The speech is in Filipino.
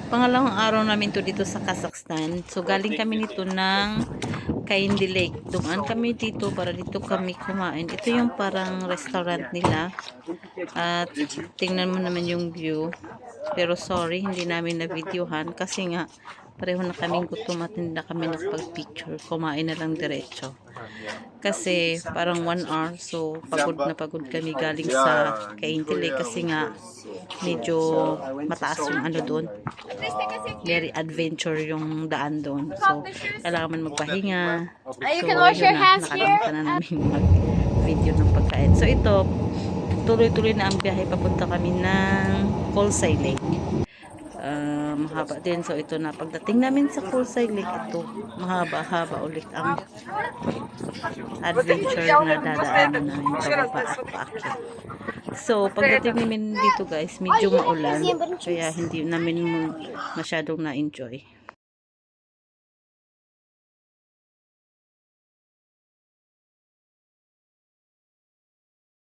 Pangalawang araw namin to dito sa Kazakhstan. So, galing kami nito ng Kaindi Lake. Dumaan kami dito para dito kami kumain. Ito yung parang restaurant nila. At tingnan mo naman yung view. Pero sorry, hindi namin na-videohan kasi nga pareho na kaming gutom at hindi na kami nagpag-picture. Kumain na lang diretso. Kasi parang 1 hour. So, pagod na pagod kami galing sa Kaindi Lake kasi nga medyo mataas yung ano doon. Very adventure yung daan doon. So, kailangan man magpahinga. You So, can wash your yun na. hands here. Nakalimutan na namin mag-video ng pagkain. So, ito, tuloy-tuloy na ang biyahe. Papunta kami ng Kolsay Lake. Mahaba din. So, ito na. Pagdating namin sa Kolsay Lake, ito, mahaba-haba ulit ang adventure na dadaanan namin pababa at paakyat. So, pagdating namin dito guys, medyo maulan. Kaya hindi namin masyadong na-enjoy.